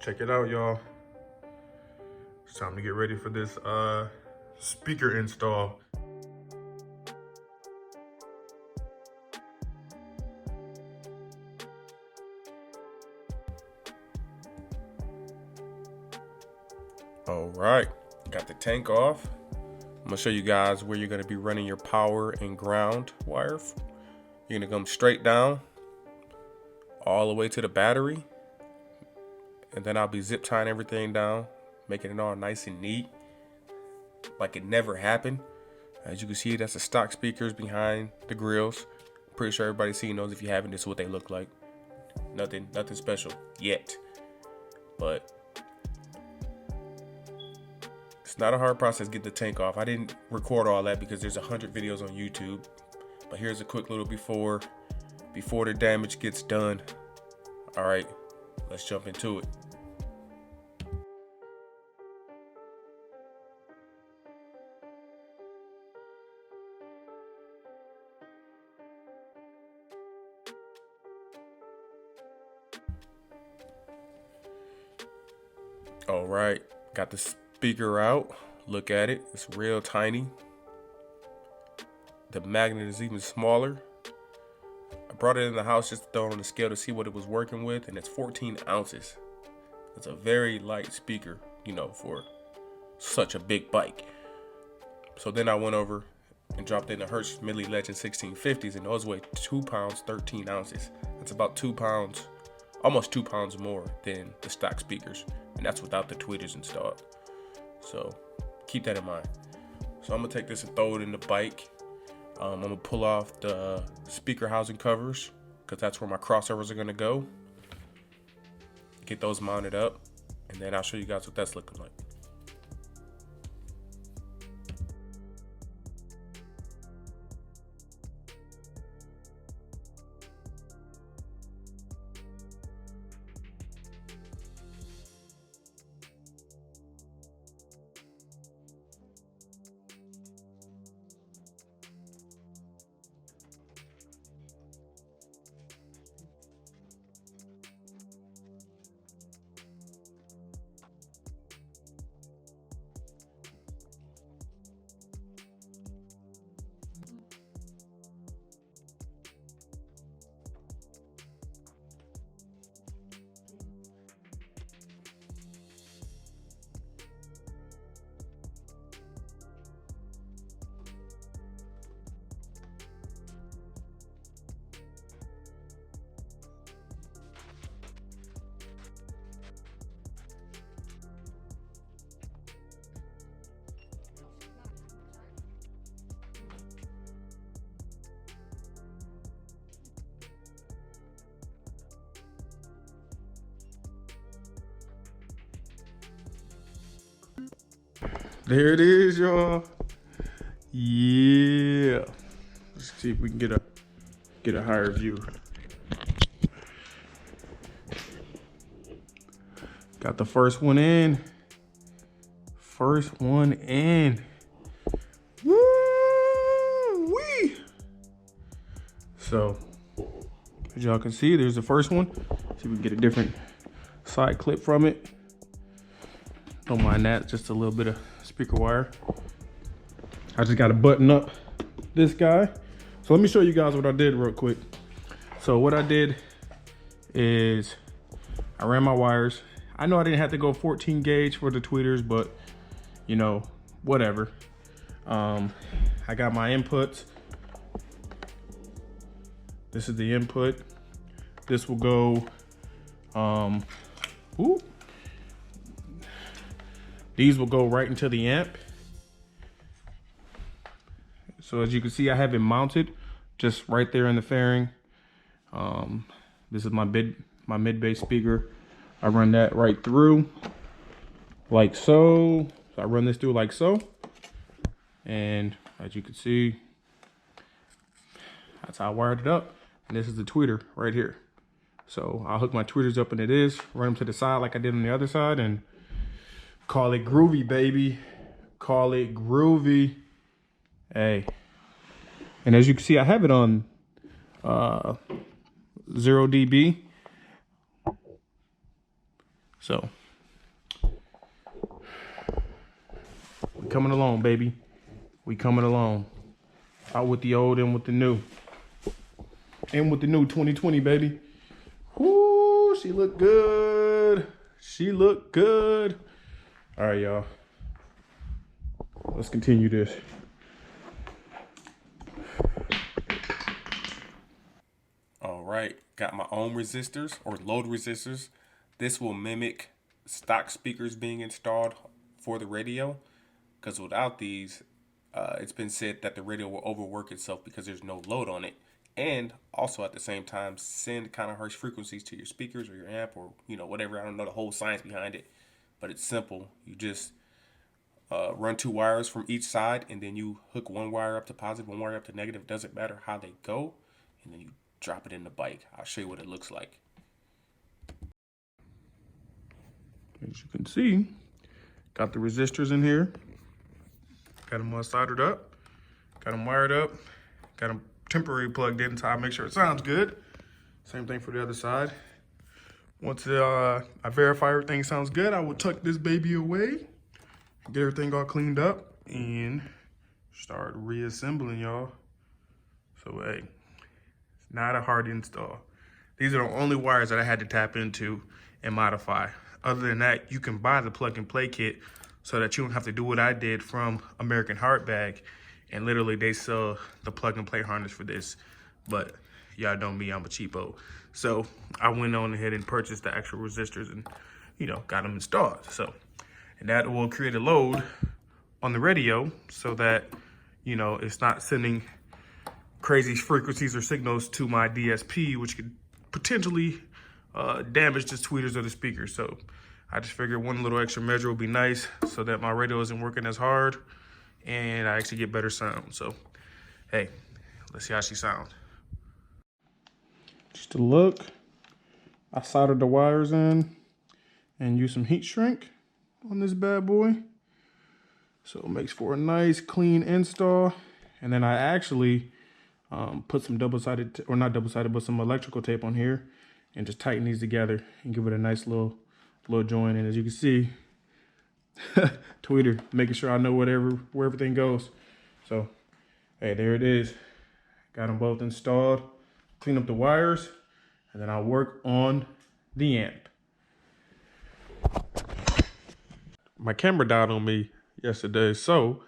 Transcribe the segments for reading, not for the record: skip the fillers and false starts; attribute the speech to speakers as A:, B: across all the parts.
A: Check it out, y'all. It's time to get ready for this speaker install. All right, got the tank off. I'm gonna show you guys where you're gonna be running your power and ground wire. You're gonna come straight down all the way to the battery, and then I'll be zip tying everything down, making it all nice and neat, like it never happened. As you can see, that's the stock speakers behind the grills. Pretty sure everybody's seen those. If you haven't, this is what they look like. Nothing special yet, but it's not a hard process. Get the tank off. I didn't record all that because there's 100 videos on YouTube, but here's a quick little before the damage gets done. All right, let's jump into it. All right, got the speaker out. Look at it, it's real tiny. The magnet is even smaller. I brought it in the house just to throw it on the scale to see what it was working with, and it's 14 ounces. It's a very light speaker, you know, for such a big bike. So then I went over and dropped in the Hertz Ml Legend 1650s, and those weigh 2 pounds, 13 ounces. That's about 2 pounds, almost 2 pounds more than the stock speakers. And that's without the tweeters installed. So keep that in mind. So I'm gonna take this and throw it in the bike. I'm gonna pull off the speaker housing covers because that's where my crossovers are gonna go. Get those mounted up, and then I'll show you guys what that's looking like. There it is, y'all. Yeah. Let's see if we can get a higher view. Got the first one in. First one in. Woo-wee. So, as y'all can see, there's the first one. See if we can get a different side clip from it. Don't mind that, just a little bit of speaker wire. I just got to button up this guy. So let me show you guys what I did real quick. So what I did is I ran my wires. I know I didn't have to go 14 gauge for the tweeters, but you know, whatever. I got my inputs. This is the input. This will go, these will go right into the amp. So as you can see, I have it mounted just right there in the fairing. This is my mid-bass speaker. I run that right through like so. So I run this through like so. And as you can see, that's how I wired it up. And this is the tweeter right here. So I'll hook my tweeters up, and it is, run them to the side like I did on the other side, and call it groovy, baby. Call it groovy. Hey. And as you can see, I have it on 0 dB. So coming along, baby. We coming along. Out with the old and with the new. And with the new 2020, baby. Whoo, she look good. She look good. All right, y'all. Let's continue this. All right, got my own resistors or load resistors. This will mimic stock speakers being installed for the radio, because without these, it's been said that the radio will overwork itself because there's no load on it. And also at the same time, send kind of harsh frequencies to your speakers or your amp or, you know, whatever. I don't know the whole science behind it, but it's simple. You just run 2 wires from each side, and then you hook 1 wire up to positive, 1 wire up to negative. Doesn't matter how they go. And then you drop it in the bike. I'll show you what it looks like. As you can see, got the resistors in here. Got them all soldered up. Got them wired up. Got them temporarily plugged in until I make sure it sounds good. Same thing for the other side. Once I verify everything sounds good, I will tuck this baby away, get everything all cleaned up, and start reassembling, y'all. So, hey, it's not a hard install. These are the only wires that I had to tap into and modify. Other than that, you can buy the plug and play kit so that you don't have to do what I did from American Hardbag. And literally they sell the plug and play harness for this. But y'all know me, I'm a cheapo. So I went on ahead and purchased the actual resistors and, you know, got them installed. So, and that will create a load on the radio so that, you know, it's not sending crazy frequencies or signals to my DSP, which could potentially damage the tweeters or the speakers. So I just figured one little extra measure would be nice so that my radio isn't working as hard and I actually get better sound. So, hey, let's see how she sounds. Just a look, I soldered the wires in and used some heat shrink on this bad boy. So it makes for a nice clean install. And then I actually put some double-sided, or not double-sided, but some electrical tape on here and just tighten these together and give it a nice little joint. And as you can see, tweeter, making sure I know where everything goes. So, hey, there it is. Got them both installed. Clean up the wires, and then I'll work on the amp. My camera died on me yesterday, so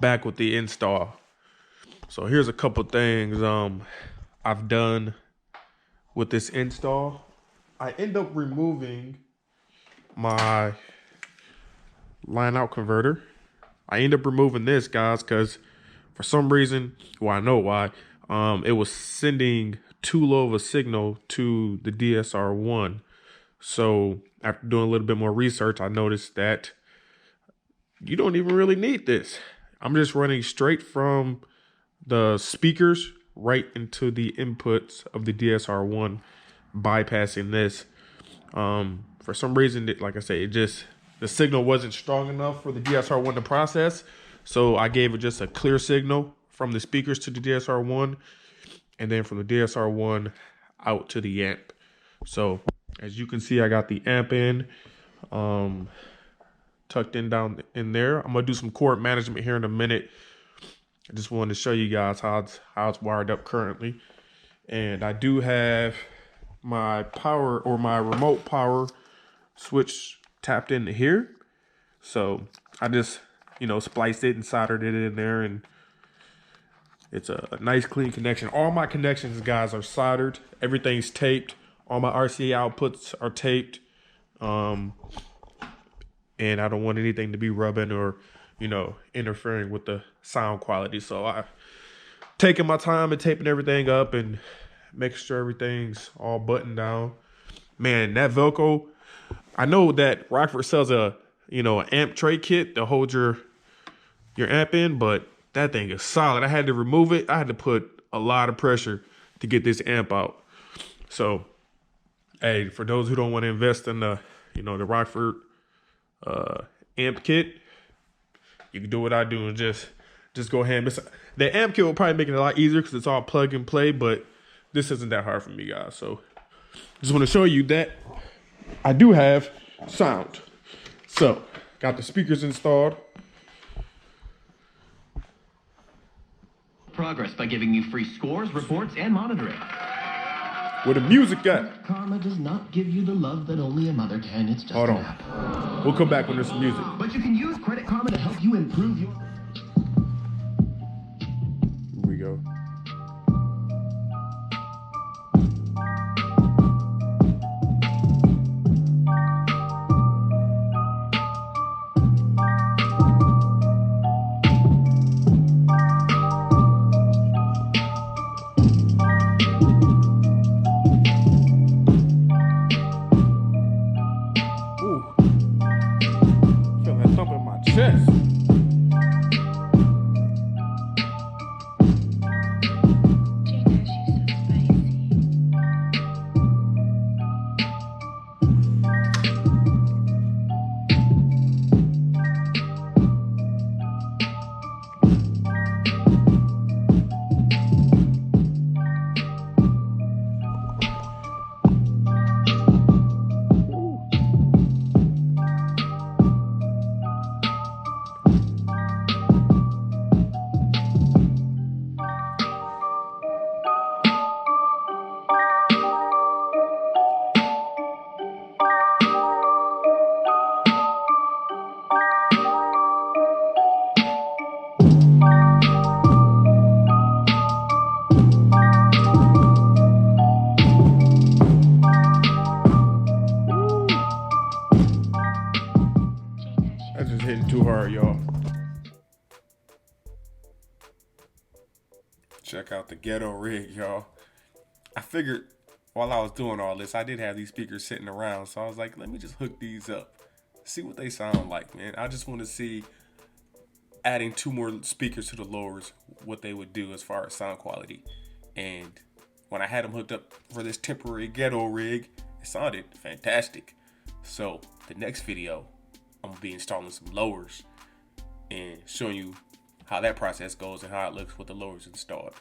A: back with the install. So here's a couple things I've done with this install. I end up removing my line out converter. I end up removing this, guys, because for some reason, well, I know why, it was sending too low of a signal to the DSR1. So after doing a little bit more research, I noticed that you don't even really need this. I'm just running straight from the speakers right into the inputs of the DSR1, bypassing this. For some reason, like I say, the signal wasn't strong enough for the DSR1 to process. So I gave it just a clear signal from the speakers to the DSR1, and then from the DSR1 out to the amp. So as you can see, I got the amp in, tucked in down in there. I'm gonna do some cord management here in a minute. I just wanted to show you guys how it's wired up currently. And I do have my power, or my remote power switch, tapped into here. So I just, you know, spliced it and soldered it in there, and it's a nice clean connection. All my connections, guys, are soldered. Everything's taped. All my RCA outputs are taped. And I don't want anything to be rubbing or, you know, interfering with the sound quality. So I've taken my time and taping everything up and making sure everything's all buttoned down. Man, that Velcro, I know that Rockford sells a, you know, an amp tray kit to hold your amp in, but that thing is solid. I had to remove it. I had to put a lot of pressure to get this amp out. So, hey, for those who don't want to invest in the, you know, the Rockford amp kit, you can do what I do and just go ahead and the amp kit will probably make it a lot easier because it's all plug and play, but this isn't that hard for me, guys. So just want to show you that I do have sound. So got the speakers installed.
B: progress by giving you free scores, reports, and monitoring.
A: Where the music at?
B: Karma does not give you the love that only a mother can. It's just
A: Hold
B: an
A: on.
B: app.
A: We'll come back when there's some music.
B: But you can use Credit Karma to help you improve your...
A: Here we go. Chest. That's just hitting too hard, y'all. Check out the ghetto rig, y'all. I figured while I was doing all this, I did have these speakers sitting around, so I was like, let me just hook these up, see what they sound like, man. I just want to see adding 2 more speakers to the lowers, what they would do as far as sound quality. And when I had them hooked up for this temporary ghetto rig, it sounded fantastic. So the next video, I'm gonna be installing some lowers and showing you how that process goes and how it looks with the lowers installed.